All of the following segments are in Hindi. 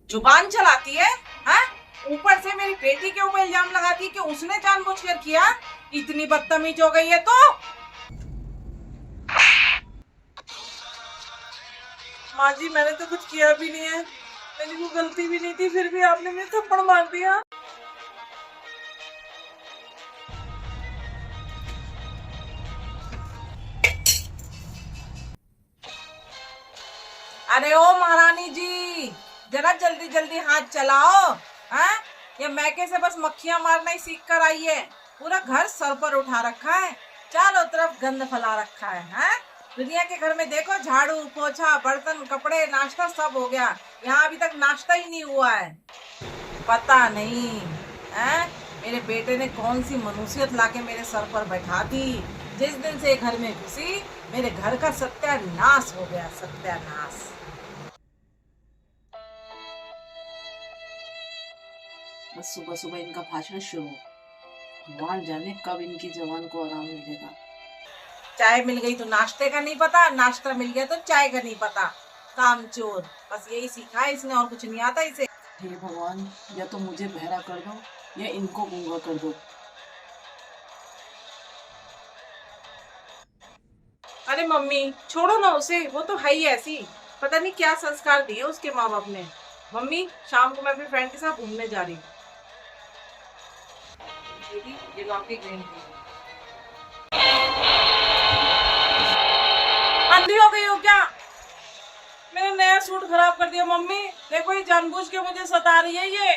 जुबान चलाती है। हाँ, ऊपर से मेरी बेटी के ऊपर इल्जाम लगाती है कि उसने जानबूझकर किया। इतनी बदतमीज हो गई है तो। माँ जी, मैंने तो कुछ किया भी नहीं है, मेरी कोई गलती भी नहीं थी, फिर भी आपने मुझे थप्पड़ मार दिया। अरे ओ महारानी जी, जरा जल्दी जल्दी हाथ चलाओ। हाँ, ये मैके से बस मक्खियां मारना ही सीख कर आई है। पूरा घर सर पर उठा रखा है, चारों तरफ गंद फैला रखा है। हाँ, दुनिया के घर में देखो, झाड़ू पोछा बर्तन कपड़े नाश्ता सब हो गया, यहाँ अभी तक नाश्ता ही नहीं हुआ है। पता नहीं है मेरे बेटे ने कौन सी मनुष्यत लाके मेरे सर पर बैठा दी। जिस दिन से घर में घुसी, मेरे घर का सत्यानाश हो गया, सत्यानाश। बस सुबह सुबह इनका भाषण शुरू। भगवान जाने कब इनकी जवान को आराम मिलेगा। चाय मिल गई तो नाश्ते का नहीं पता, नाश्ता मिल गया तो चाय का नहीं पता। कामचोर, बस यही सीखा है इसने, और कुछ नहीं आता इसे। हे भगवान, या तो मुझे बहरा कर दो या इनको गूंगा कर दो। अरे मम्मी, छोड़ो ना उसे, वो तो है ही ऐसी। पता नहीं क्या संस्कार दिए उसके माँ बाप ने। मम्मी, शाम को मैं अपने फ्रेंड के साथ घूमने जा रही हूँ। दीदी, ये लो आपकी ग्रीन टी। अंधी हो गई हो क्या? मेरा नया सूट खराब कर दिया मम्मी। देखो, ये जानबूझ के मुझे सता रही है ये।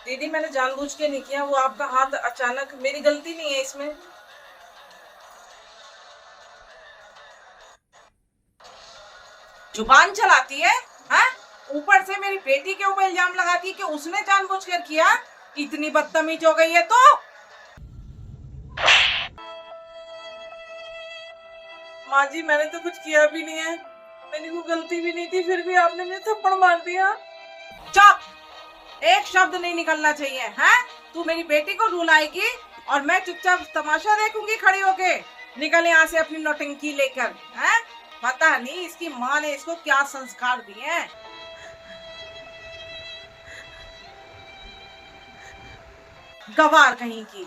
दीदी, मैंने जानबूझ के नहीं किया, वो आपका हाथ अचानक, मेरी गलती नहीं है इसमें। जुबान चलाती है। हाँ, ऊपर से मेरी बेटी के ऊपर इल्जाम लगाती है कि उसने जानबूझकर किया। इतनी बदतमीज हो गई है तो। माँ जी, मैंने तो कुछ किया भी नहीं है, मेरी कोई गलती भी नहीं थी, फिर भी आपने मुझे थप्पड़ मार दिया। चुप, एक शब्द नहीं निकलना चाहिए। हैं, तू मेरी बेटी को रुलाएगी और मैं चुपचाप तमाशा देखूंगी खड़ी होके। निकल यहाँ से अपनी नौटंकी लेकर। हैं, पता नहीं इसकी माँ ने इसको क्या संस्कार दिए हैं। गवार कहीं की।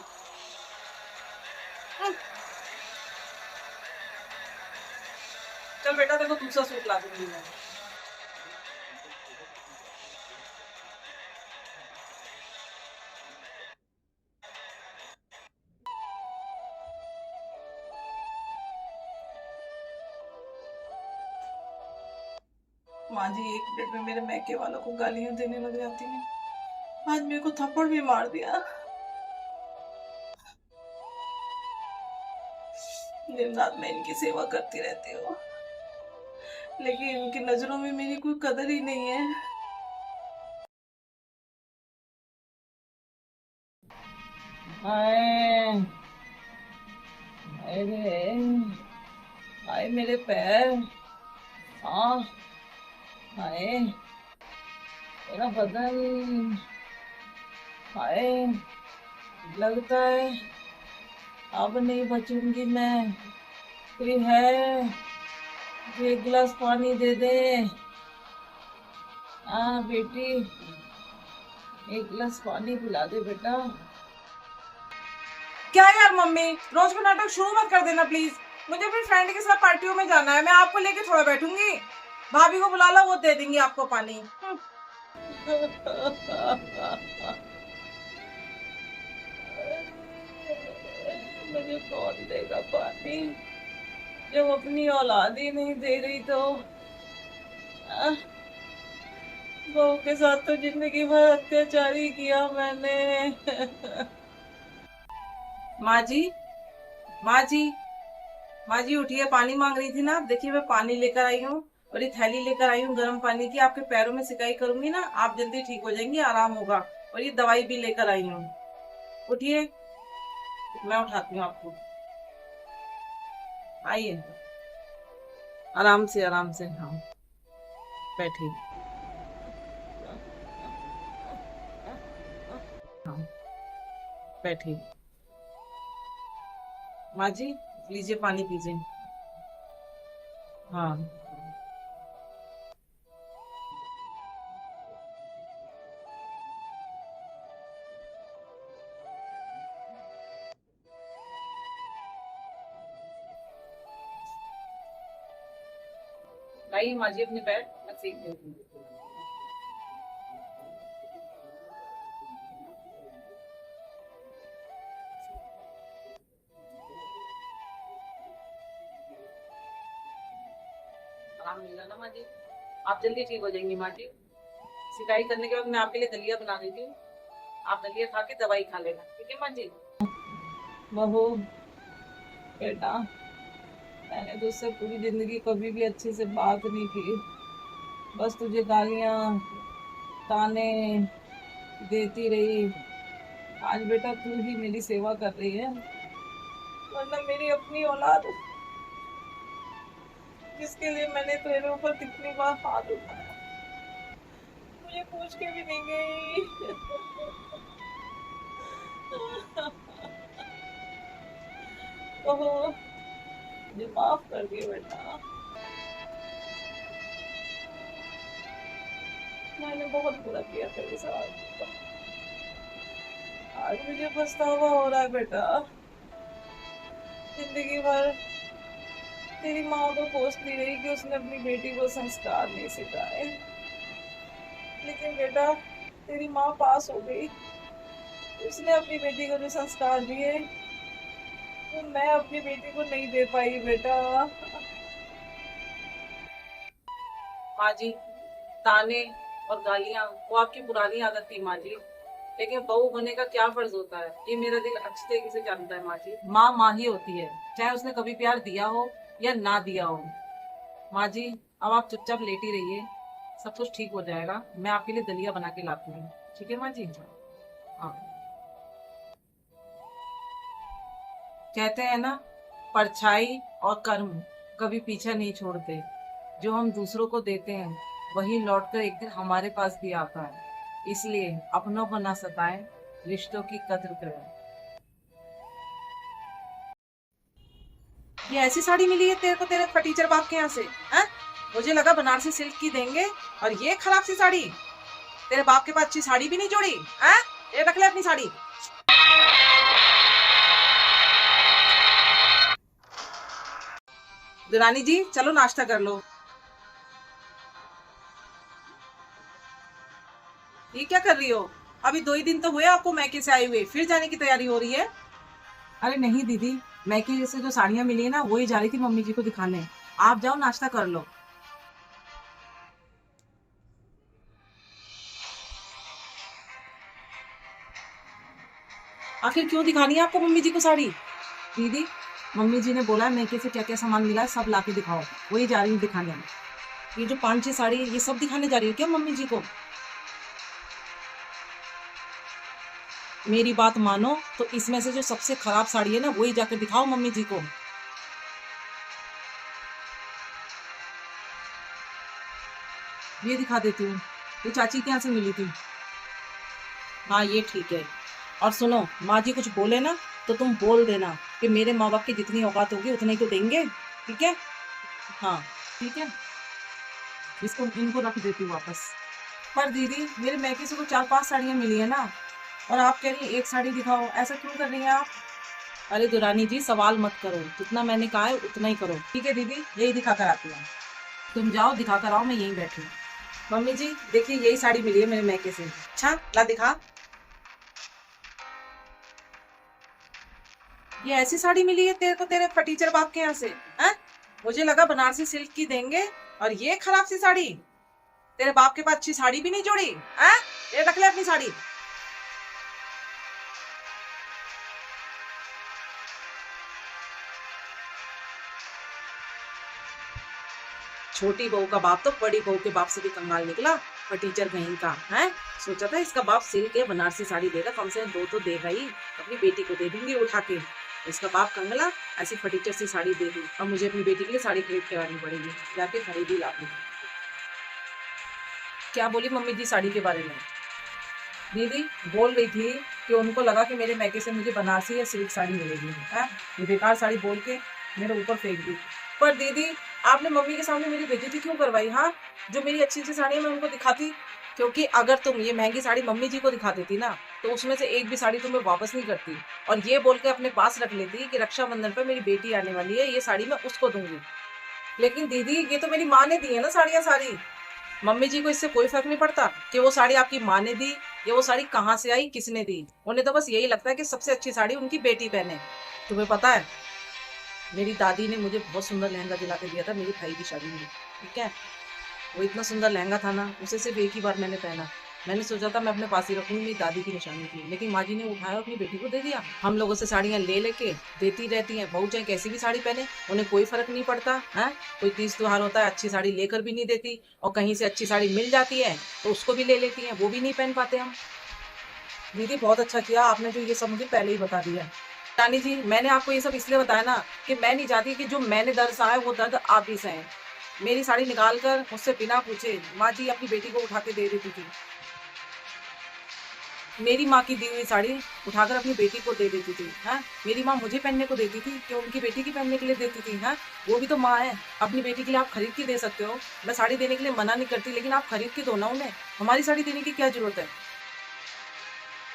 चल बेटा, देखो दूसरा सूट ला दूंगी मैं। माँ जी, एक मिनट में मेरे मैके वालों को गालियां देने लग जाती हैं। आज मेरे को थप्पड़ भी मार दिया। दिन रात मैं इनकी सेवा करती रहती हूँ, लेकिन इनकी नजरों में मेरी कोई कदर ही नहीं है। हाय, अरे हाय मेरे पैर। हाँ, हाय मेरा बदन। हाय, लगता है अब नहीं बचूंगी मैं। कोई है, मुझे एक गिलास पानी दे दे। हाँ बेटी, एक गिलास पानी पिला दे बेटा। क्या यार मम्मी, रोज का नाटक शुरू मत कर देना प्लीज। मुझे अपनी फ्रेंड के साथ पार्टियों में जाना है, मैं आपको लेके थोड़ा बैठूंगी। भाभी को बुला लो, वो दे देंगी आपको पानी। मुझे कौन देगा पानी जब अपनी औलाद ही नहीं दे रही तो। बहू के साथ तो जिंदगी भर अत्याचार ही किया मैंने। माँ जी, माँ जी, माँ जी उठिए, पानी मांग रही थी ना आप। देखिए, मैं पानी लेकर आई हूँ, और ये थैली लेकर आई हूँ गर्म पानी की। आपके पैरों में सिकाई करूंगी ना, आप जल्दी ठीक हो जाएंगी, आराम होगा। और ये दवाई भी लेकर आई हूँ। उठिए, मैं उठाती हूँ आपको। आइए, आराम से आराम से। हाँ, बैठिए। हाँ, बैठिए। माँ जी, लीजिए पानी पीजिए। हाँ, भाई माँ जी अपने पैर मैं सीख देती हूँ। आराम मिल ना माँ जी, आप जल्दी ठीक हो जाएंगी माँ जी। सिकाई करने के बाद मैं आपके लिए दलिया बना देती हूँ, आप दलिया खा के दवाई खा लेना, ठीक है माँ जी। बहू बेटा, मैंने तुझसे पूरी जिंदगी कभी भी अच्छे से बात नहीं की, बस तुझे गालियां ताने देती रही। आज बेटा तू ही मेरी सेवा कर रही है, वरना मेरी अपनी औलाद जिसके लिए मैंने तेरे ऊपर कितनी बार हाथ उठाया, मुझे पूछ के भी नहीं गई। ओहो, मुझे माफ कर दिया बेटा, मैंने बहुत बुरा किया तेरे साथ। आज मुझे पछतावा हो रहा है बेटा, जिंदगी भर तेरी माँ को कोसती रही कि उसने अपनी बेटी को संस्कार नहीं सिखाए, लेकिन बेटा तेरी माँ पास हो गई, उसने अपनी बेटी को जो संस्कार दिए वो मैं अपनी बेटी को नहीं दे पाई बेटा। माँ जी, ताने और गालियां वो आपकी पुरानी आदत थी माँ जी, लेकिन बहू होने का क्या फर्ज होता है ये मेरा दिल अच्छी तरीके से जानता है माँ जी। माँ माँ ही होती है, चाहे उसने कभी प्यार दिया हो या ना दिया हो। माँ जी अब आप चुपचाप लेटी रहिए, सब कुछ ठीक हो जाएगा, मैं आपके लिए दलिया बना के लाती हूँ, ठीक है माँ जी। हाँ, कहते हैं ना, परछाई और कर्म कभी पीछा नहीं छोड़ते, जो हम दूसरों को देते हैं वही लौटकर एक दिन हमारे पास भी आता है, इसलिए अपनों को ना सताएं, रिश्तों की कद्र करें। ये ऐसी साड़ी मिली है तेरे को तेरे फटीचर बाप के यहाँ से, हैं? मुझे लगा बनारसी सिल्क की देंगे, और ये खराब सी साड़ी। तेरे बाप के पास अच्छी साड़ी भी नहीं जोड़ी, हैं? ये रख ले अपनी साड़ी। दुरानी जी चलो नाश्ता कर लो। ये क्या कर रही हो? अभी 2 ही दिन तो हुए आपको मैके से आए हुए, फिर जाने की तैयारी हो रही है? अरे नहीं दीदी, मैके से जो साड़ियाँ मिली है ना वही जा रही थी मम्मी जी को दिखाने, आप जाओ नाश्ता कर लो। आखिर क्यों दिखानी है आपको मम्मी जी को साड़ी? दीदी मम्मी जी ने बोला है मैके से क्या क्या सामान मिला है सब ला के दिखाओ, वही जा रही हूँ दिखाने। ये जो 5-6 साड़ी है ये सब दिखाने जा रही हो क्या मम्मी जी को? मेरी बात मानो तो इसमें से जो सबसे खराब साड़ी है ना वही जाकर दिखाओ मम्मी जी को। ये दिखा देती हूँ, ये चाची के यहाँ से मिली थी। हाँ ये ठीक है, और सुनो माँ जी कुछ बोले ना तो तुम बोल देना कि मेरे माँ बाप की जितनी औकात होगी उतनी तो देंगे, ठीक है? हाँ ठीक है, इसको इनको रख देती हूँ वापस। पर दीदी मेरे मैके से तो 4-5 साड़ियाँ मिली है ना, और आप कह रही है एक साड़ी दिखाओ, ऐसा क्यों कर रही हैं आप? अरे दुरानी जी सवाल मत करो, जितना मैंने कहा है उतना ही करो, ठीक है दीदी यही दिखा कर आती हूँ। तुम जाओ दिखा कर आओ, मैं यहीं बैठी हूँ। मम्मी जी देखिए यही साड़ी मिली है मेरे मैके से। अच्छा ला दिखा। ये ऐसी साड़ी मिली है तेरे को तेरे फटीचर बाप के यहाँ से, हैं? मुझे लगा बनारसी सिल्क की देंगे, और ये खराब सी साड़ी। तेरे बाप के पास अच्छी साड़ी भी नहीं जोड़ी, हैं? ये रख ले अपनी साड़ी। छोटी बहू का बाप तो बड़ी बहू के बाप से भी कंगाल निकला, फटीचर कहीं का है। सोचा था इसका बाप सिल्क के बनारसी साड़ी देगा, कम से कम 2 तो देगा ही, अपनी बेटी को दे दूंगी उठा के। इसका बाप कंगला ऐसी फटीचर सी साड़ी दे दी, अब मुझे अपनी बेटी के लिए साड़ी खरीद के आनी पड़ेगी, जाके खरीदी ला दूँ। क्या बोली मम्मी जी साड़ी के बारे में? दीदी बोल रही थी कि उनको लगा कि मेरे मैके से मुझे बनारसी या सिल्क साड़ी मिलेगी, है? ये बेकार साड़ी बोल के मेरे ऊपर फेंक दी। पर दीदी आपने मम्मी के सामने मेरी बेइज्जती क्यों करवाई? हाँ, जो मेरी अच्छी अच्छी साड़ियाँ मैं उनको दिखाती, क्योंकि अगर तुम ये महंगी साड़ी मम्मी जी को दिखा देती ना तो उसमें से एक भी साड़ी तुम्हें वापस नहीं करती, और ये बोल के अपने पास रख लेती कि रक्षाबंधन पर मेरी बेटी आने वाली है, ये साड़ी मैं उसको दूंगी। लेकिन दीदी ये तो मेरी माँ ने दी है ना साड़ियाँ सारी। मम्मी जी को इससे कोई फर्क नहीं पड़ता कि वो साड़ी आपकी माँ ने दी या वो साड़ी कहाँ से आई, किसने दी। उन्हें तो बस यही लगता है कि सबसे अच्छी साड़ी उनकी बेटी पहने। तुम्हें पता है, मेरी दादी ने मुझे बहुत सुंदर लहंगा दिला के दिया था मेरी भाई की शादी में। ठीक है, वो इतना सुंदर लहंगा था ना, उसे सिर्फ एक ही बार मैंने पहना। मैंने सोचा था मैं अपने पास ही रखूंगी, मेरी दादी की निशानी थी, लेकिन माँ जी ने उठाया अपनी बेटी को दे दिया। हम लोगों से साड़ियाँ ले लेके देती रहती हैं, बहू चाहे कैसी भी साड़ी पहने उन्हें कोई फर्क नहीं पड़ता है। कोई तीज त्योहार होता है अच्छी साड़ी लेकर भी नहीं देती, और कहीं से अच्छी साड़ी मिल जाती है तो उसको भी ले लेती हैं, वो भी नहीं पहन पाते हम। दीदी बहुत अच्छा किया आपने जो ये सब मुझे पहले ही बता दिया। रानी जी, मैंने आपको ये सब इसलिए बताया ना कि मैं नहीं चाहती कि जो मैंने दर्द सहा है वो दर्द आप भी सहें। मेरी साड़ी निकाल कर मुझसे बिना पूछे माँ जी अपनी बेटी को उठा के दे देती थी। मेरी माँ की दी हुई साड़ी उठाकर अपनी बेटी को दे देती थी। हाँ, मेरी माँ मुझे पहनने को देती थी कि उनकी बेटी की पहनने के लिए देती थी। हाँ, वो भी तो माँ है। अपनी बेटी के लिए आप खरीद के दे सकते हो। मैं साड़ी देने के लिए मना नहीं करती, लेकिन आप खरीद के दो ना उन्हें। हमारी साड़ी देने की क्या जरूरत है।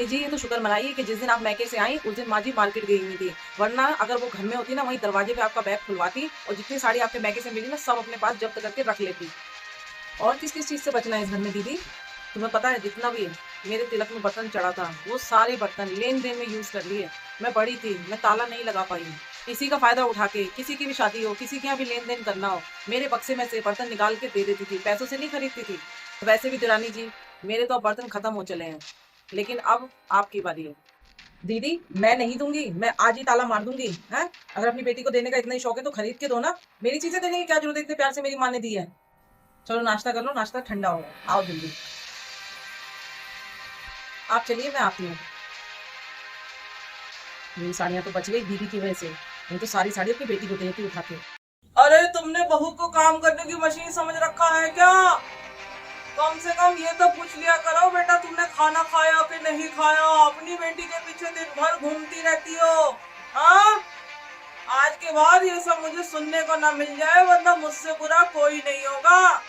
जी ये तो शुक्र मनाइए कि जिस दिन आप मैके से आई उस दिन माँ जी मार्केट गई हुई थी, वरना अगर वो घर में होती ना वहीं दरवाजे पे आपका बैग खुलवाती और जितनी साड़ी आपके मैके से मिली ना सब अपने पास जब्त करके रख लेती। और किस किस चीज़ से बचना है इस घर में दीदी। तुम्हें पता है जितना भी मेरे तिलक में बर्तन चढ़ा था वो सारे बर्तन लेन देन में यूज कर लिए। मैं बड़ी थी, मैं ताला नहीं लगा पाई। किसी का फायदा उठा के किसी की भी शादी हो, किसी के यहाँ भी लेन देन करना हो, मेरे बक्से में से बर्तन निकाल के दे देती थी, पैसों से नहीं खरीदती थी। वैसे भी दुरानी जी, मेरे तो अब बर्तन खत्म हो चले हैं, लेकिन अब आपकी बारी है। दीदी मैं नहीं दूंगी, मैं आज ही ताला मार दूंगी। है, अगर अपनी बेटी को देने का इतना ही शौक है तो खरीद के दो ना। मेरी चीजें देने की क्या जरूरत है, इतने प्यार से मेरी माँ ने दी है। चलो नाश्ता कर लो, नाश्ता ठंडा हो गया, आओ जल्दी। आप चलिए मैं आती हूँ। मेरी साड़ियाँ तो बच गई दीदी की वजह से, नहीं तो सारी साड़ी अपनी बेटी को देती उठा के। अरे तुमने बहू को काम करने की मशीन समझ रखा है क्या। कम से कम ये तो पूछ लिया करो बेटा तुमने खाना खाया कि नहीं खाया। अपनी बेटी के पीछे दिन भर घूमती रहती हो। हाँ, आज के बाद ये सब मुझे सुनने को ना मिल जाए, वरना मुझसे बुरा कोई नहीं होगा।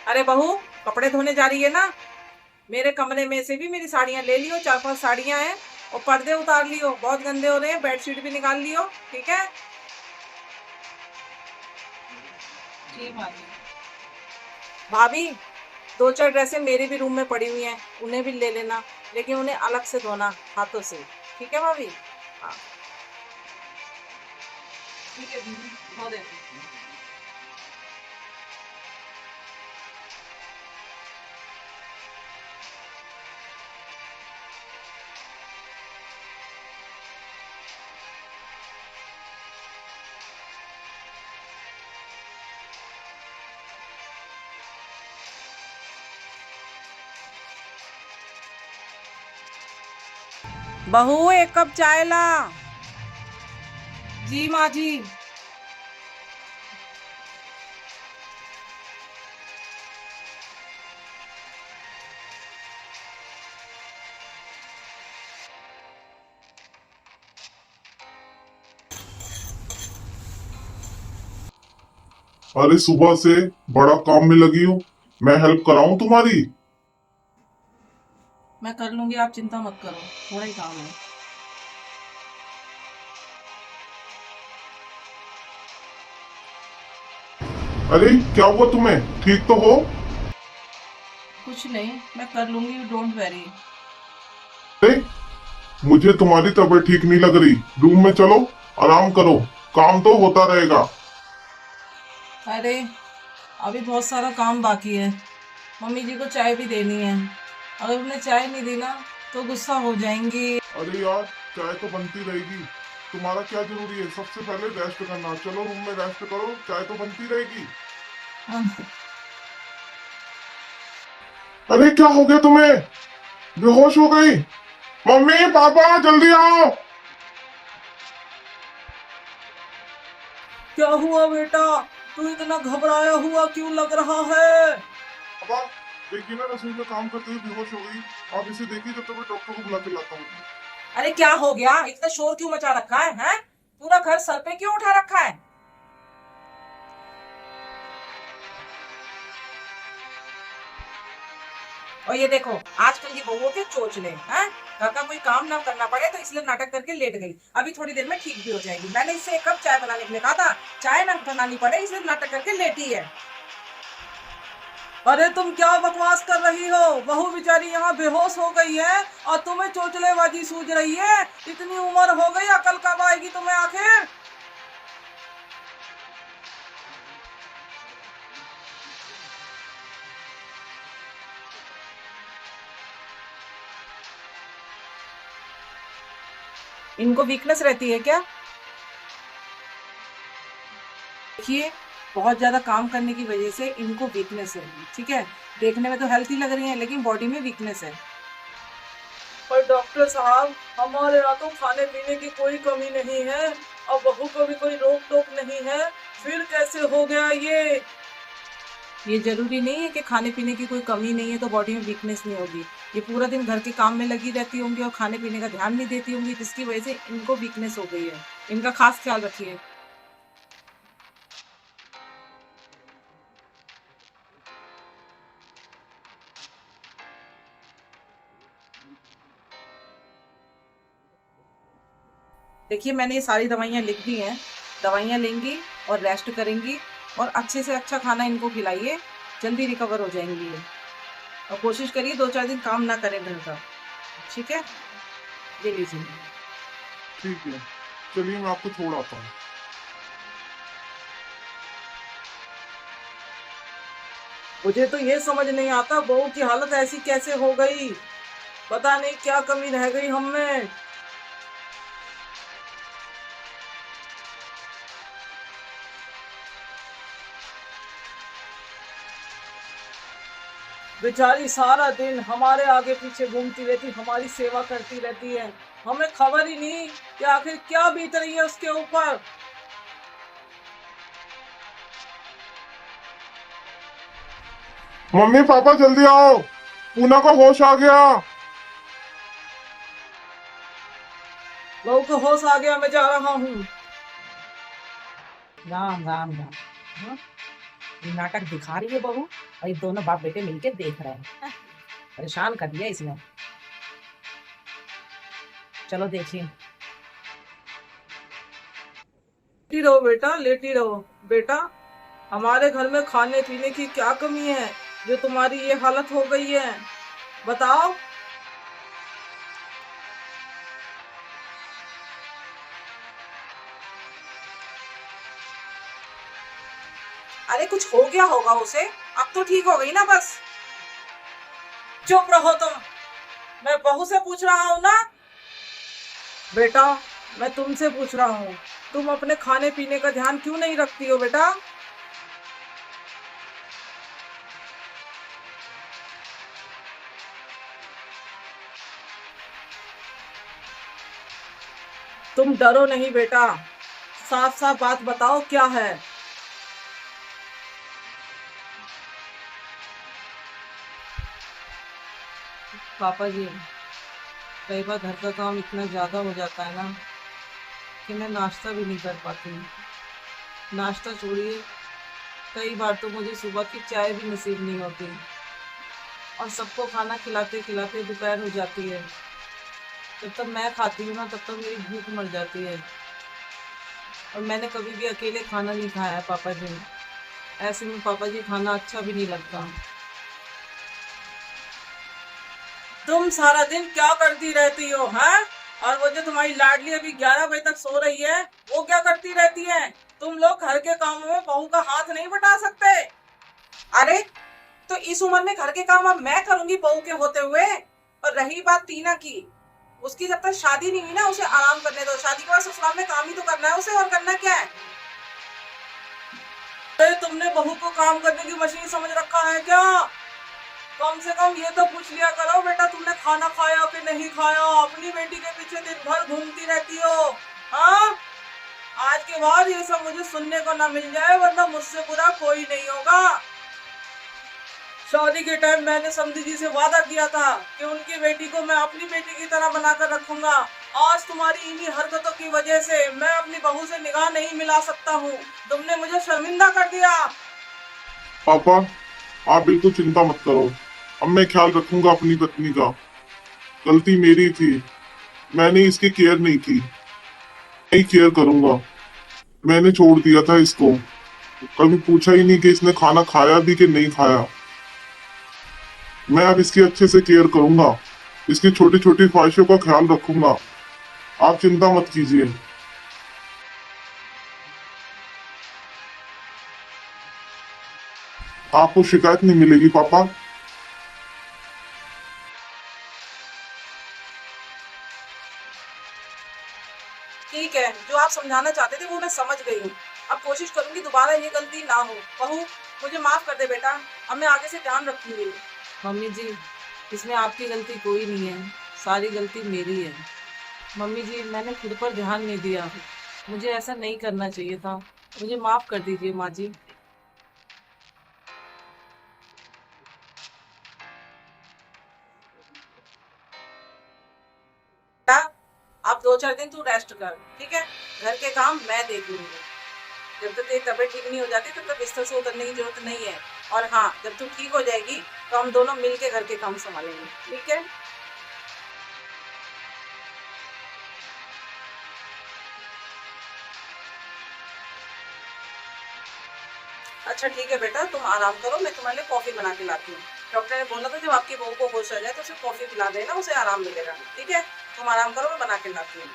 अरे बहू, कपड़े धोने जा रही है ना, मेरे कमरे में से भी मेरी साड़ियाँ ले लियो, 4-5 साड़ियाँ हैं, और पर्दे उतार लियो, बहुत गंदे हो रहे हैं, बेडशीट भी निकाल लियो। ठीक है जी भाभी। भाभी, 2-4 ड्रेसें मेरे भी रूम में पड़ी हुई हैं, उन्हें भी ले लेना, लेकिन उन्हें अलग से धोना हाथों से। ठीक है भाभी। हाँ ठीक है दीदी, धो देती हूँ। बहू एक कप चाय ला। जी माँ जी। अरे सुबह से बड़ा काम में लगी हो, मैं हेल्प कराऊं तुम्हारी। मैं कर लूंगी, आप चिंता मत करो, थोड़ा ही काम है। अरे क्या हुआ तुम्हें, ठीक तो हो। कुछ नहीं, मैं कर लूंगी, डोंट वेरी। अरे मुझे तुम्हारी तबीयत ठीक नहीं लग रही, रूम में चलो, आराम करो, काम तो होता रहेगा। अरे अभी बहुत सारा काम बाकी है, मम्मी जी को चाय भी देनी है। अगर उन्हें चाय नहीं दी ना तो गुस्सा हो जाएंगी। अरे यार चाय तो बनती रहेगी, तुम्हारा क्या जरूरी है, सबसे पहले रेस्ट करना। चलो रूम में रेस्ट करो, चाय तो बनती रहेगी। अरे क्या हो गया तुम्हें, बेहोश हो गई। मम्मी पापा जल्दी आओ। क्या हुआ बेटा, तू इतना घबराया हुआ क्यों लग रहा है। पापा देखिए ना, रसोई में काम करते हुए बेहोश हो गई। आप इसे देखिए, जब तक मैं डॉक्टर को बुला के लाता हूँ। अरे क्या हो गया, इतना शोर क्यों मचा रखा है, हैं? पूरा घर सर पे क्यों उठा रखा है। और ये देखो आजकल की बहुओं के चोचले हैं, घर का कोई काम ना करना पड़े तो इसलिए नाटक करके लेट गई, अभी थोड़ी देर में ठीक भी हो जाएगी। मैंने इससे एक कप चाय बनाने के लिए कहा था, चाय ना बनानी पड़े इसलिए नाटक करके लेटी है। अरे तुम क्या बकवास कर रही हो, बहू बेचारी यहाँ बेहोश हो गई है और तुम्हें चोचलेबाजी सूझ रही है। इतनी उम्र हो गई, अकल कब आएगी तुम्हें आखिर। इनको वीकनेस रहती है क्या? देखिए बहुत ज्यादा काम करने की वजह से इनको वीकनेस है, ठीक है। देखने में तो हेल्थी लग रही है लेकिन बॉडी में वीकनेस है। पर डॉक्टर साहब हमारे यहाँ तो खाने पीने की कोई कमी नहीं है और बहू को भी कोई रोक टोक नहीं है, फिर कैसे हो गया ये जरूरी नहीं है कि खाने पीने की कोई कमी नहीं है तो बॉडी में वीकनेस नहीं होगी। ये पूरा दिन घर के काम में लगी रहती होंगी और खाने पीने का ध्यान नहीं देती होंगी, जिसकी वजह से इनको वीकनेस हो गई है। इनका खास ख्याल रखिए। देखिए मैंने ये सारी दवाइयाँ लिख दी हैं, दवाइयाँ लेंगी और रेस्ट करेंगी और अच्छे से अच्छा खाना इनको खिलाइए, जल्दी रिकवर हो जाएंगी ये। और कोशिश करिए 2-4 दिन काम ना करें घर का, ठीक है। ले लीजिए। ठीक है, चलिए मैं आपको छोड़ आता हूँ। मुझे तो ये समझ नहीं आता बहू की हालत ऐसी कैसे हो गई, पता नहीं क्या कमी रह गई हम में। बेचारी सारा दिन हमारे आगे पीछे घूमती रहती, हमारी सेवा करती रहती है, हमें खबर ही नहीं कि आखिर क्या बीत रही है उसके ऊपर। मम्मी पापा जल्दी आओ, पूना को होश आ गया। बहू को होश आ गया, मैं जा रहा हूँ। राम राम राम। हाँ? ये नाटक दिखा रही है बहू और ये दोनों बाप बेटे मिलके देख रहे हैं। परेशान कर दिया इसने। चलो देखिए। लेटी रहो बेटा, लेटी रहो बेटा। हमारे घर में खाने पीने की क्या कमी है जो तुम्हारी ये हालत हो गई है, बताओ। अरे कुछ हो गया होगा उसे, अब तो ठीक हो गई ना बस। चुप रहो तुम, मैं बहू से पूछ रहा हूँ ना। बेटा मैं तुमसे पूछ रहा हूँ, तुम अपने खाने पीने का ध्यान क्यों नहीं रखती हो बेटा? तुम डरो नहीं बेटा, साफ साफ बात बताओ क्या है। पापा जी कई बार घर का काम इतना ज़्यादा हो जाता है ना कि मैं नाश्ता भी नहीं कर पाती हूँ। नाश्ता छोड़िए, कई बार तो मुझे सुबह की चाय भी नसीब नहीं होती और सबको खाना खिलाते खिलाते दोपहर हो जाती है। जब तक मैं खाती हूँ ना तब तक मेरी भूख मर जाती है और मैंने कभी भी अकेले खाना नहीं खाया है पापा जी। ऐसे में पापा जी खाना अच्छा भी नहीं लगता। तुम सारा दिन क्या करती रहती हो हैं? और वो जो तुम्हारी लाडली अभी 11 बजे तक सो रही है वो क्या करती रहती है? तुम लोग घर के कामों में बहू का हाथ नहीं बटा सकते? अरे तो इस उम्र में घर के काम अब मैं करूंगी बहू के होते हुए। और रही बात टीना की, उसकी जब तक शादी नहीं हुई ना उसे आराम करने दो, शादी के बाद ससुराल में काम ही तो करना है उसे, और करना क्या है। अरे तुमने बहू को काम करने की मशीन समझ रखा है क्या? कम से कम ये तो पूछ लिया करो बेटा तुमने खाना खाया कि नहीं खाया, अपनी बेटी के पीछे दिन भर घूमती रहती हो। हाँ आज के बाद ये सब मुझे सुनने को ना मिल जाए वरना मुझसे बुरा कोई नहीं होगा। शादी के टाइम मैंने समधी जी से वादा किया था कि उनकी बेटी को मैं अपनी बेटी की तरह बनाकर रखूंगा। आज तुम्हारी इन्हीं हरकतों की वजह से मैं अपनी बहू से निगाह नहीं मिला सकता हूँ। तुमने मुझे शर्मिंदा कर दिया। पापा आप बिल्कुल चिंता मत करो, अब मैं ख्याल रखूंगा अपनी पत्नी का। गलती मेरी थी, मैंने इसकी केयर नहीं की। नहीं केयर करूंगा। मैंने छोड़ दिया था इसको, कभी पूछा ही नहीं कि इसने खाना खाया भी कि नहीं खाया। मैं अब इसकी अच्छे से केयर करूंगा, इसकी छोटी छोटी ख्वाहिशों का ख्याल रखूंगा। आप चिंता मत कीजिए। आपको शिकायत नहीं मिलेगी पापा। ठीक है, जो आप समझाना चाहते थे वो मैं समझ गई हूँ। अब कोशिश करूंगी दोबारा ये गलती ना हो। बहू, मुझे माफ कर दे बेटा, अब मैं आगे से ध्यान रखूंगी। मम्मी जी, इसमें आपकी गलती कोई नहीं है, सारी गलती मेरी है। मम्मी जी, मैंने खुद पर ध्यान नहीं दिया, मुझे ऐसा नहीं करना चाहिए था। मुझे माफ कर दीजिए माँ जी। बेटा, आप 2-4 दिन तू रेस्ट कर, ठीक है? घर के काम मैं देख लूंगी। जब तक तेरी तबीयत ठीक नहीं हो जाती तब तक बिस्तर से उतरने की जरूरत नहीं है। और हाँ, जब तू ठीक हो जाएगी तो हम दोनों मिलके घर के काम संभालेंगे, ठीक है? अच्छा ठीक है बेटा, तुम आराम करो, मैं तुम्हारे लिए कॉफी बना के लाती हूँ। डॉक्टर ने बोला था जब आपकी बहू को होश आ जाए तो उसे कॉफी पिला देना, उसे आराम मिलेगा, ठीक है? तुम आराम करो, मैं बना के लाती हूँ।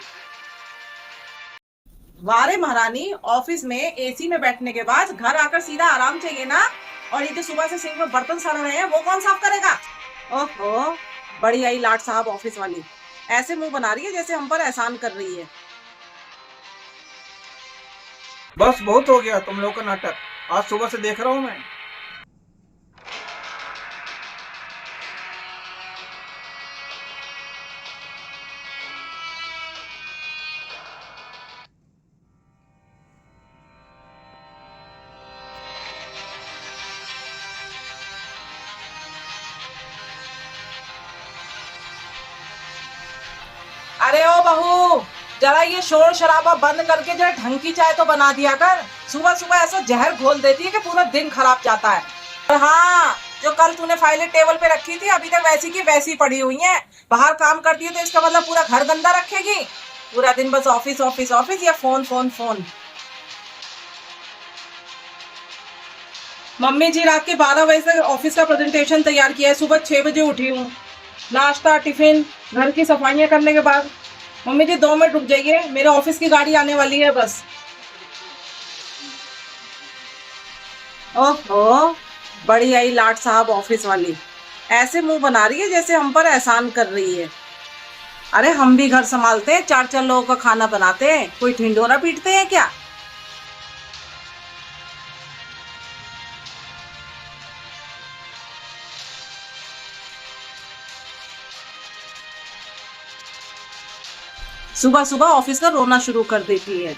वारे महारानी, ऑफिस में एसी में बैठने के बाद घर आकर सीधा आराम चाहिए ना। और ये जो सुबह से सिंक में बर्तन सड़ रहे हैं वो कौन साफ करेगा? ओहो, बड़ी आई लाट साहब ऑफिस वाली, ऐसे मुंह बना रही है जैसे हम पर एहसान कर रही है। बस बहुत हो गया तुम लोग का नाटक। आज सुबह से देख रहा हूँ मैं। अरे ओ बहू, जरा ये शोर शराबा बंद करके जरा ढंग की चाय तो बना दिया कर। सुबह सुबह ऐसा जहर घोल देती है कि पूरा दिन खराब जाता है। और हाँ, जो कल तूने फाइलें टेबल पे रखी थी अभी तक वैसी की वैसी पड़ी हुई हैं। बाहर काम करती है तो इसका मतलब पूरा घर गंदा रखेगी? पूरा दिन बस ऑफिस ऑफिस ऑफिस या फोन फोन फोन। मम्मी जी, रात के 12 बजे से ऑफिस का प्रेजेंटेशन तैयार किया है, सुबह 6 बजे उठी हूँ। नाश्ता, टिफिन, घर की सफाइयाँ करने के बाद। मम्मी जी 2 मिनट रुक जाइए, मेरे ऑफिस की गाड़ी आने वाली है बस। ओहो, बड़ी आई लाट साहब ऑफिस वाली, ऐसे मुंह बना रही है जैसे हम पर एहसान कर रही है। अरे हम भी घर संभालते हैं, 4-4 लोगों का खाना बनाते हैं, कोई ढिंडोरा पीटते हैं क्या? सुबह सुबह ऑफिस का रोना शुरू कर देती है।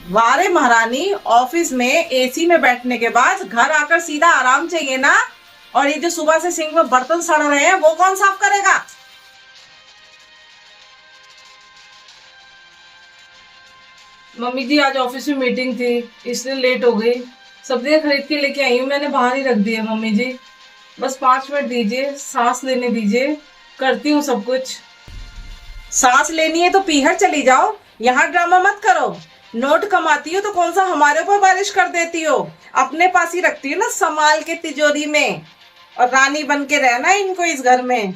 वारे महारानी, ऑफिस में एसी में बैठने के बाद घर आकर सीधा आराम चाहिए ना। और ये जो सुबह से सिंक में बर्तन सड़ रहे हैं वो कौन साफ करेगा? मम्मी जी, आज ऑफिस में मीटिंग थी इसलिए लेट हो गई। सब्जियां खरीद के लेके आई हूँ, मैंने बाहर ही रख दी है। मम्मी जी बस 5 मिनट दीजिए, सांस लेने दीजिए, करती हूँ सब कुछ। सांस लेनी है तो पीहर चली जाओ, यहाँ ड्रामा मत करो। नोट कमाती हो तो कौन सा हमारे ऊपर बारिश कर देती हो? अपने पास ही रखती हो ना संभाल के तिजोरी में। और रानी बन के रहना इनको इस घर में।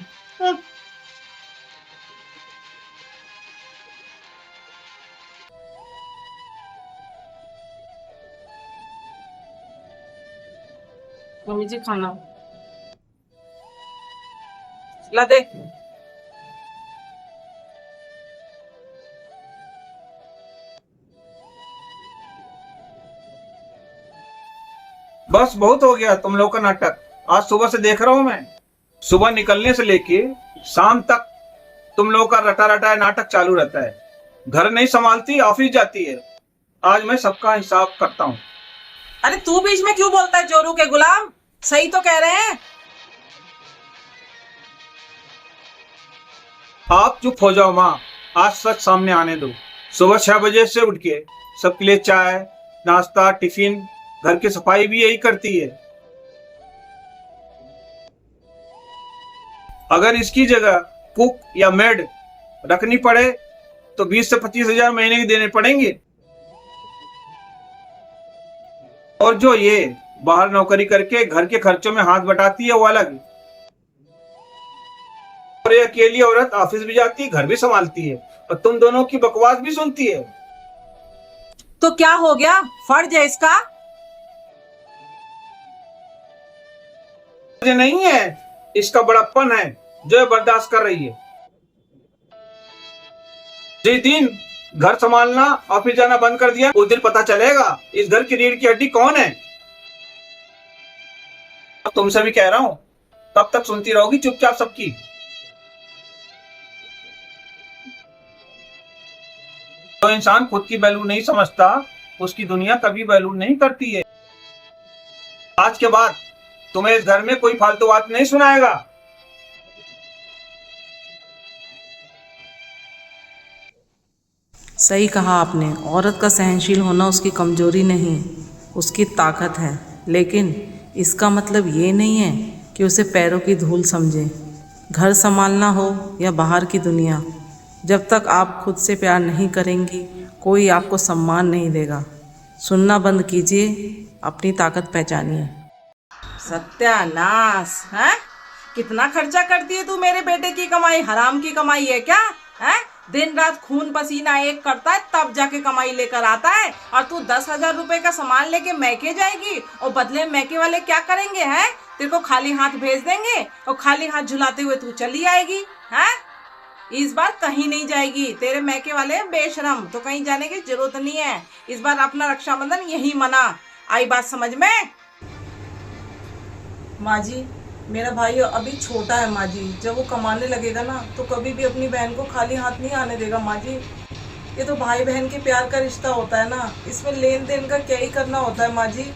मम्मी जी खाना ला दे। बस बहुत हो गया तुम लोग का नाटक। आज सुबह से देख रहा हूँ मैं। सुबह निकलने से लेके शाम तक तुम लोगों का रटा रटा नाटक चालू रहता है। घर नहीं संभालती, ऑफिस जाती है। आज मैं सबका हिसाब करता हूँ। अरे तू बीच में क्यों बोलता है जोरू के गुलाम? सही तो कह रहे हैं। आप चुप हो जाओ माँ, आज सच सामने आने दो। सुबह 6 बजे से उठ के सबके लिए चाय नाश्ता टिफिन, घर की सफाई भी यही करती है। अगर इसकी जगह कुक या मेड रखनी पड़े तो 20 से 25 हजार महीने के देने पड़ेंगे। और जो ये बाहर नौकरी करके घर के खर्चों में हाथ बटाती है वो अलग। और ये अकेली औरत ऑफिस भी जाती है, घर भी संभालती है और तुम दोनों की बकवास भी सुनती है। तो क्या हो गया? फर्ज है इसका। मुझे नहीं है, इसका बड़प्पन है जो ये बर्दाश्त कर रही है। जिस दिन घर संभालना ऑफिस जाना बंद कर दिया उस दिन पता चलेगा इस घर की रीढ़ की हड्डी कौन है। तुमसे भी कह रहा हूं, तब तक सुनती रहोगी चुपचाप सबकी। जो इंसान खुद की वैल्यू नहीं समझता उसकी दुनिया कभी वैल्यू नहीं करती है। आज के बाद तुम्हें इस घर में कोई फालतू बात नहीं सुनाएगा। सही कहा आपने। औरत का सहनशील होना उसकी कमजोरी नहीं, उसकी ताकत है। लेकिन इसका मतलब ये नहीं है कि उसे पैरों की धूल समझे। घर संभालना हो या बाहर की दुनिया, जब तक आप खुद से प्यार नहीं करेंगी कोई आपको सम्मान नहीं देगा। सुनना बंद कीजिए, अपनी ताकत पहचानिए। सत्यानाश है। कितना खर्चा करती है तू मेरे बेटे की कमाई? हराम की कमाई है क्या? है दिन रात खून पसीना एक करता है तब जाके कमाई लेकर आता है। और तू 10,000 रुपए का सामान लेके मैके जाएगी और बदले मैके वाले क्या करेंगे? हैं तेरे को खाली हाथ भेज देंगे और खाली हाथ झुलाते हुए तू चली आएगी। हैं इस बार कहीं नहीं जाएगी। तेरे मैके वाले बेशरम, तो कहीं जाने की जरूरत नहीं है। इस बार अपना रक्षाबंधन यही मना। आई बात समझ में? माँ जी, मेरा भाई अभी छोटा है माँ जी। जब वो कमाने लगेगा ना तो कभी भी अपनी बहन को खाली हाथ नहीं आने देगा माँ जी। ये तो भाई बहन के प्यार का रिश्ता होता है ना, इसमें लेन देन का क्या ही करना होता है माँ जी।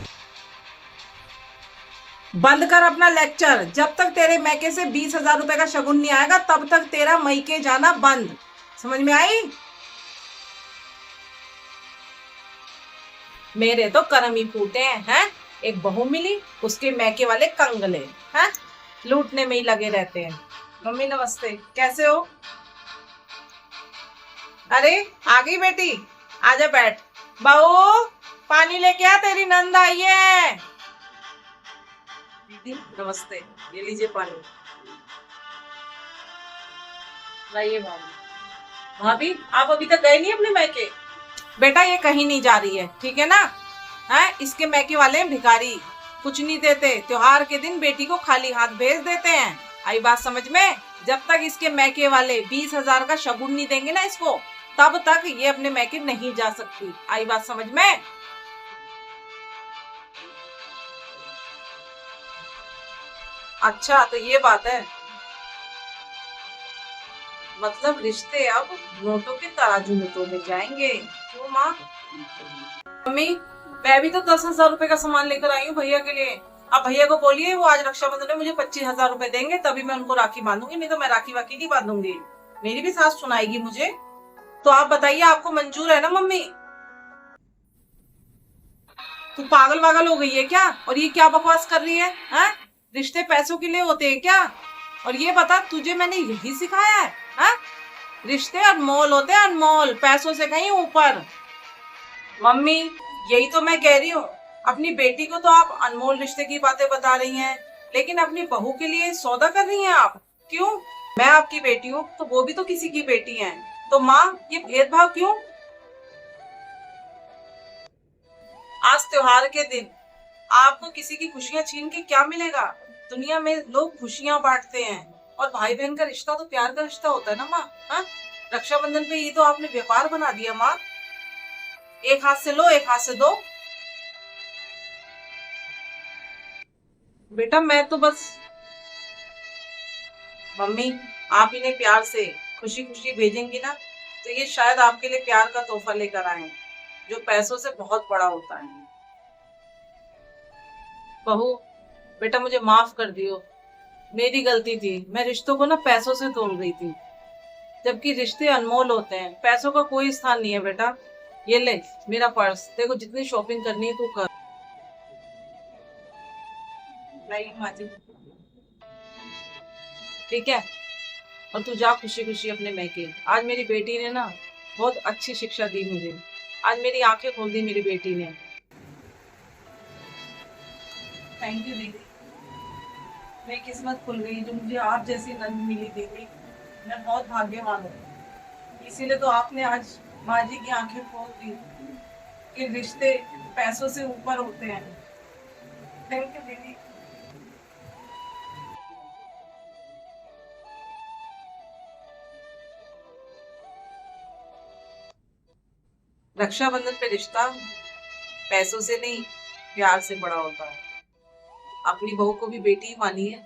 बंद कर अपना लेक्चर। जब तक तेरे मैके से 20,000 रुपए का शगुन नहीं आएगा तब तक तेरा मैके जाना बंद। समझ में आई? मेरे तो कर्म ही फूटे हैं। एक बहू मिली, उसके मैके वाले कंगले हैं लूटने में ही लगे रहते हैं। मम्मी नमस्ते, कैसे हो? अरे आ गई बेटी, आजा बैठ। बहू पानी लेके आ, तेरी नंद आई है। दीदी नमस्ते, ये लीजिए पानी। लाइए भाभी। भाभी आप अभी तक गए नहीं अपने मैके? बेटा ये कहीं नहीं जा रही है, ठीक है ना? है इसके मैके वाले भिखारी, कुछ नहीं देते। त्योहार के दिन बेटी को खाली हाथ भेज देते हैं। आई बात समझ में? जब तक इसके मैके वाले 20,000 का शगुन नहीं देंगे ना इसको, तब तक ये अपने मैके नहीं जा सकती। आई बात समझ में? अच्छा तो ये बात है। मतलब रिश्ते अब नोटों के तराजू में तोले जाएंगे। क्यों माँ? मम्मी मैं भी तो 10,000 रुपए का सामान लेकर आई हूँ भैया के लिए। अब भैया को बोलिए वो आज रक्षाबंधन में मुझे 25,000 रुपए देंगे, तभी मैं उनको राखी बांधूंगी, नहीं तो मैं राखी वाखी नहीं बांधूंगी। मेरी भी सास सुनाएगी मुझे। तो आप बताइए आपको मंजूर है ना मम्मी? तू पागल वागल हो गई है क्या? और ये क्या बकवास कर रही है? हैं? रिश्ते पैसों के लिए होते हैं क्या? और ये बता तुझे मैंने यही सिखाया है? हैं? रिश्ते अनमोल होते हैं, अनमोल, पैसों से कहीं ऊपर। मम्मी यही तो मैं कह रही हूँ, अपनी बेटी को तो आप अनमोल रिश्ते की बातें बता रही हैं, लेकिन अपनी बहू के लिए सौदा कर रही हैं आप। क्यों? मैं आपकी बेटी हूँ तो वो भी तो किसी की बेटी है, तो माँ ये भेदभाव क्यों? आज त्योहार के दिन आपको किसी की खुशियां छीन के क्या मिलेगा? दुनिया में लोग खुशियां बांटते हैं और भाई बहन का रिश्ता तो प्यार का रिश्ता होता है ना माँ। हाँ रक्षाबंधन पे ये तो आपने व्यापार बना दिया माँ। एक हाथ से लो एक हाथ से दो। बेटा मैं तो बस, मम्मी आप इन्हें प्यार से खुशी खुशी भेजेंगी ना, तो ये शायद आपके लिए प्यार का तोहफा लेकर आए, जो पैसों से बहुत बड़ा होता है। बहू, बेटा मुझे माफ कर दियो, मेरी गलती थी। मैं रिश्तों को ना पैसों से तोड़ रही थी, जबकि रिश्ते अनमोल होते हैं, पैसों का कोई स्थान नहीं है। बेटा ये ले मेरा पर्स, देखो जितनी शॉपिंग करनी है तू कर। नहीं माँ जी, ठीक है, और तू जा खुशी खुशी अपने मैके। आज मेरी बेटी ने ना बहुत अच्छी शिक्षा दी मुझे, आज मेरी आंखें खोल दी मेरी बेटी ने। थैंक यू दीदी, मेरी किस्मत खुल गई जो मुझे आप जैसी नंद मिली दीदी। मैं बहुत भाग्यवान हूँ, इसीलिए तो आपने आज माँ जी की आंखें खोल दी कि रिश्ते पैसों से ऊपर होते हैं। थैंक यू दीदी। रक्षाबंधन पे रिश्ता पैसों से नहीं, प्यार से बड़ा होता है। अपनी बहू को भी बेटी ही मानिए।